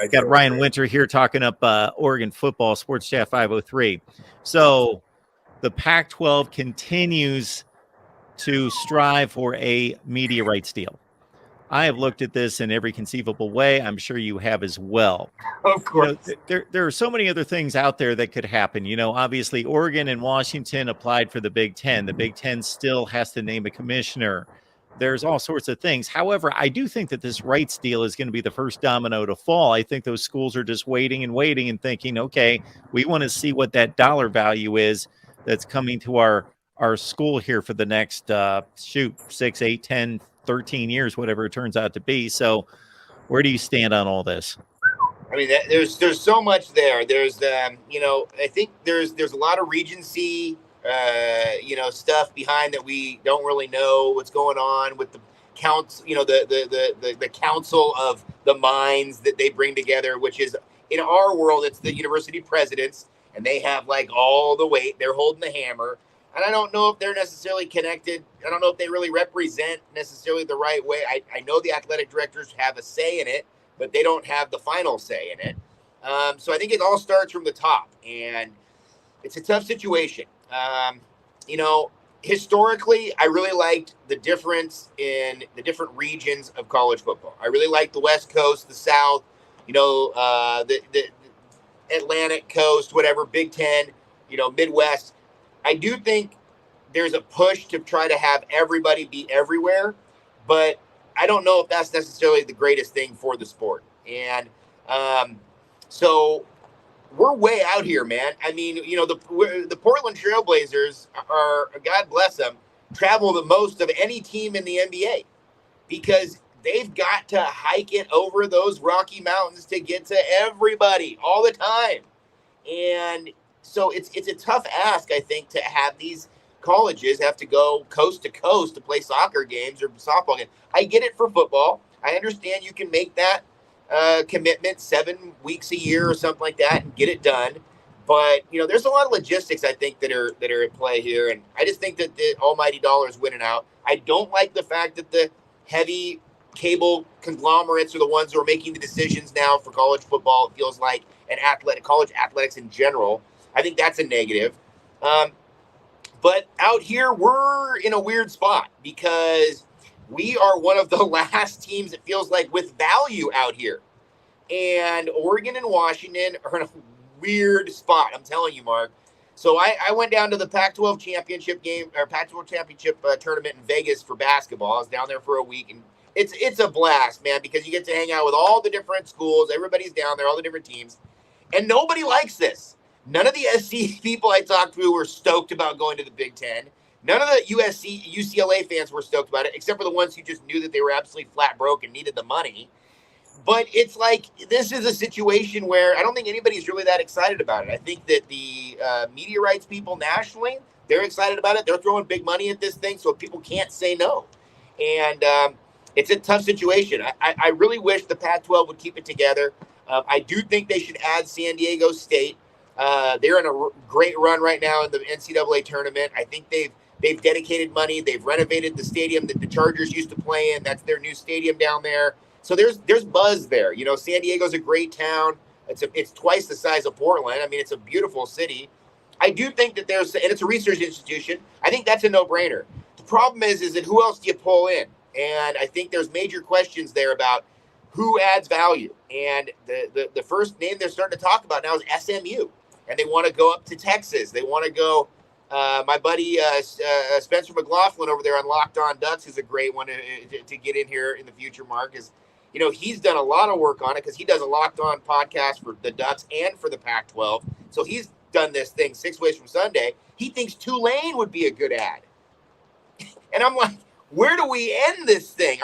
Got Ryan Winter here talking up Oregon football, Sports Chat 503. So the Pac-12 continues to strive for a media rights deal. I have looked at this in every conceivable way. I'm sure you have as well. Of course. There are so many other things out there that could happen. Obviously, Oregon and Washington applied for the Big Ten. The Big Ten still has to name a commissioner. There's all sorts of things. However, I do think that this rights deal is going to be the first domino to fall. I think those schools are just waiting and thinking, okay, we want to see what that dollar value is that's coming to our school here for the next 6, 8, 10, 13 years, whatever it turns out to be. So where do you stand on all this? I mean, there's so much there. There's I think there's a lot of Regency stuff behind that we don't really know what's going on with the counts, the council of the minds that they bring together, which is, in our world, it's the university presidents, and they have like all the weight. They're holding the hammer. And I don't know if they're necessarily connected. I don't know if they really represent necessarily the right way. I know the athletic directors have a say in it, but they don't have the final say in it. So I think it all starts from the top, and it's a tough situation. Historically, I really liked the difference in the different regions of college football. I really liked the West Coast, the South, the Atlantic Coast, whatever, Big Ten, Midwest. I do think there's a push to try to have everybody be everywhere, but I don't know if that's necessarily the greatest thing for the sport. And so we're way out here, man. I mean, the Portland Trailblazers are, God bless them, travel the most of any team in the NBA because they've got to hike it over those Rocky Mountains to get to everybody all the time. And so it's a tough ask, I think, to have these colleges have to go coast to coast to play soccer games or softball games. I get it for football. I understand you can make that commitment 7 weeks a year or something like that and get it done. But, there's a lot of logistics, I think, that are at play here. And I just think that the almighty dollar is winning out. I don't like the fact that the heavy cable conglomerates are the ones who are making the decisions now for college football, it feels like, and college athletics in general. I think that's a negative. But out here, we're in a weird spot because we are one of the last teams, it feels like, with value out here. And Oregon and Washington are in a weird spot, I'm telling you, Mark. So I went down to the Pac-12 championship game, or Pac-12 championship tournament in Vegas for basketball. I was down there for a week, and it's a blast, man, because you get to hang out with all the different schools. Everybody's down there, all the different teams. And nobody likes this. None of the SC people I talked to were stoked about going to the Big Ten. None of the UCLA fans were stoked about it, except for the ones who just knew that they were absolutely flat broke and needed the money. But it's like, this is a situation where I don't think anybody's really that excited about it. I think that the media rights people nationally, they're excited about it. They're throwing big money at this thing, so people can't say no. And it's a tough situation. I really wish the Pac-12 would keep it together. I do think they should add San Diego State. They're in a great run right now in the NCAA tournament. I think they've dedicated money. They've renovated the stadium that the Chargers used to play in. That's their new stadium down there. So there's buzz there. San Diego's a great town. It's twice the size of Portland. I mean, it's a beautiful city. I do think that and it's a research institution. I think that's a no-brainer. The problem is that who else do you pull in? And I think there's major questions there about who adds value. And the first name they're starting to talk about now is SMU. And they want to go up to Texas. They want to go. My buddy Spencer McLaughlin over there on Locked On Ducks is a great one to get in here in the future, Mark. He's done a lot of work on it because he does a Locked On podcast for the Ducks and for the Pac-12. So he's done this thing 6 ways from Sunday. He thinks Tulane would be a good ad. And I'm like, where do we end this thing?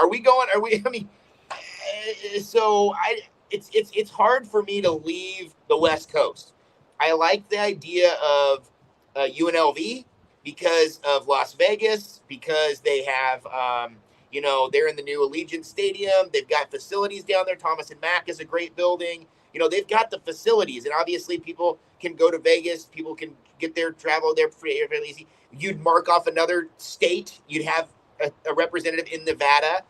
It's hard for me to leave the West Coast. I like the idea of UNLV because of Las Vegas, because they have, they're in the new Allegiant Stadium. They've got facilities down there. Thomas and Mack is a great building. They've got the facilities, and obviously people can go to Vegas. People can get their travel there fairly easy. You'd mark off another state. You'd have a representative in Nevada.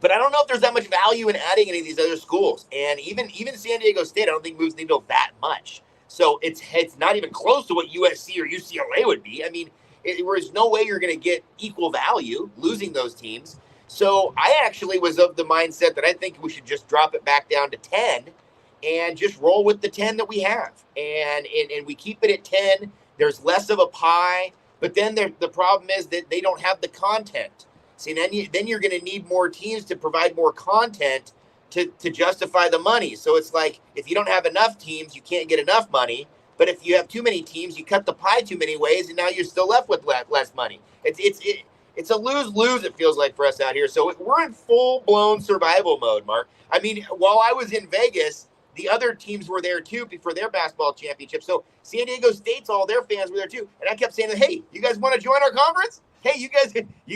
But I don't know if there's that much value in adding any of these other schools. And even San Diego State, I don't think moves the needle that much. So it's not even close to what USC or UCLA would be. I mean, there's no way you're going to get equal value losing those teams. So I actually was of the mindset that I think we should just drop it back down to 10 and just roll with the 10 that we have. And we keep it at 10. There's less of a pie. But then the problem is that they don't have the content. See, then you're going to need more teams to provide more content to justify the money. So it's like, if you don't have enough teams, you can't get enough money. But if you have too many teams, you cut the pie too many ways, and now you're still left with less money. It's a lose-lose, it feels like, for us out here. So we're in full-blown survival mode, Mark. I mean, while I was in Vegas, the other teams were there too for their basketball championship. So San Diego State's, all their fans were there too. And I kept saying, hey, you guys want to join our conference? Hey, you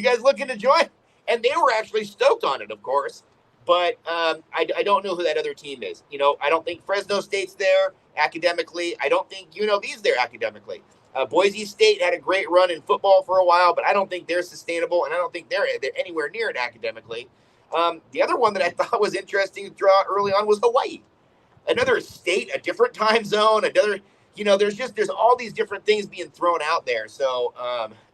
guys looking to join? And they were actually stoked on it, of course. But I don't know who that other team is. You know, I don't think Fresno State's there academically. I don't think UNLV's there academically. Boise State had a great run in football for a while, but I don't think they're sustainable, and I don't think they're anywhere near it academically. The other one that I thought was interesting to throw out early on was Hawaii. Another state, a different time zone, another, there's all these different things being thrown out there. So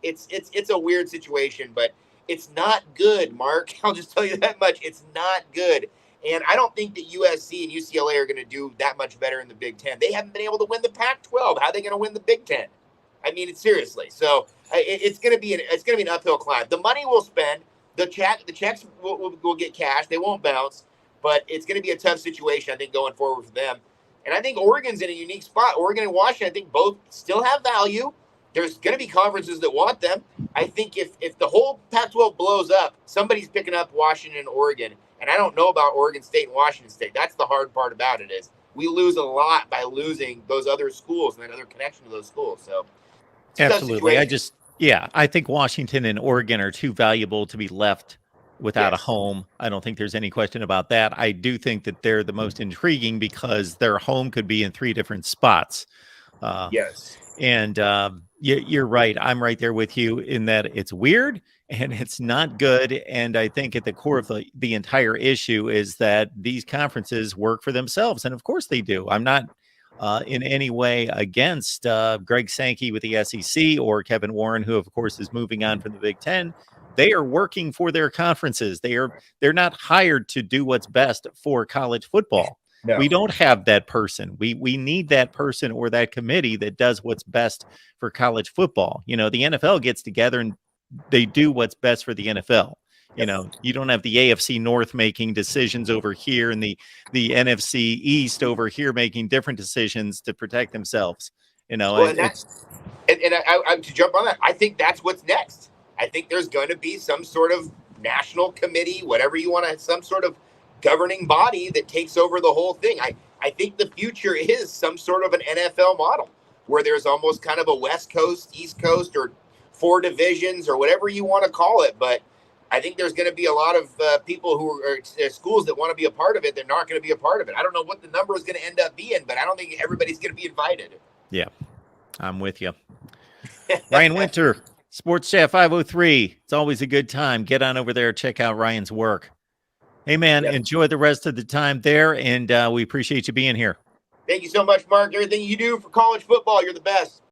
it's a weird situation, but it's not good, Mark. I'll just tell you that much. It's not good. And I don't think that USC and UCLA are going to do that much better in the Big Ten. They haven't been able to win the Pac-12. How are they going to win the Big Ten? I mean, seriously. So it's going to be an uphill climb. The money we'll spend, the checks will get cashed. They won't bounce, but it's going to be a tough situation, I think, going forward for them. And I think Oregon's in a unique spot. Oregon and Washington, I think, both still have value. There's going to be conferences that want them. I think if the whole Pac-12 blows up, somebody's picking up Washington and Oregon. And I don't know about Oregon State and Washington State. That's the hard part about it, is we lose a lot by losing those other schools and that other connection to those schools. So absolutely. I think Washington and Oregon are too valuable to be left without a home. I don't think there's any question about that. I do think that they're the most intriguing because their home could be in 3 different spots. Yes. And you're right. I'm right there with you in that it's weird and it's not good. And I think at the core of the entire issue is that these conferences work for themselves. And of course they do. I'm not in any way against Greg Sankey with the SEC or Kevin Warren, who of course is moving on from the Big Ten. They are working for their conferences. They're not hired to do what's best for college football. No. We don't have that person. We need that person or that committee that does what's best for college football. The NFL gets together and they do what's best for the NFL. You don't have the AFC North making decisions over here and the NFC East over here making different decisions to protect themselves. Well, I to jump on that, I think that's what's next. I think there's going to be some sort of national committee, whatever you want to, some sort of governing body that takes over the whole thing. I think the future is some sort of an NFL model where there's almost kind of a West Coast, East Coast, or 4 divisions or whatever you want to call it. But I think there's going to be a lot of people who are schools that want to be a part of it. They're not going to be a part of it. I don't know what the number is going to end up being, but I don't think everybody's going to be invited. Yeah, I'm with you. Ryan Winter, Sports Chat 503. It's always a good time. Get on over there. Check out Ryan's work. Hey, man, enjoy the rest of the time there, and we appreciate you being here. Thank you so much, Mark. Everything you do for college football, you're the best.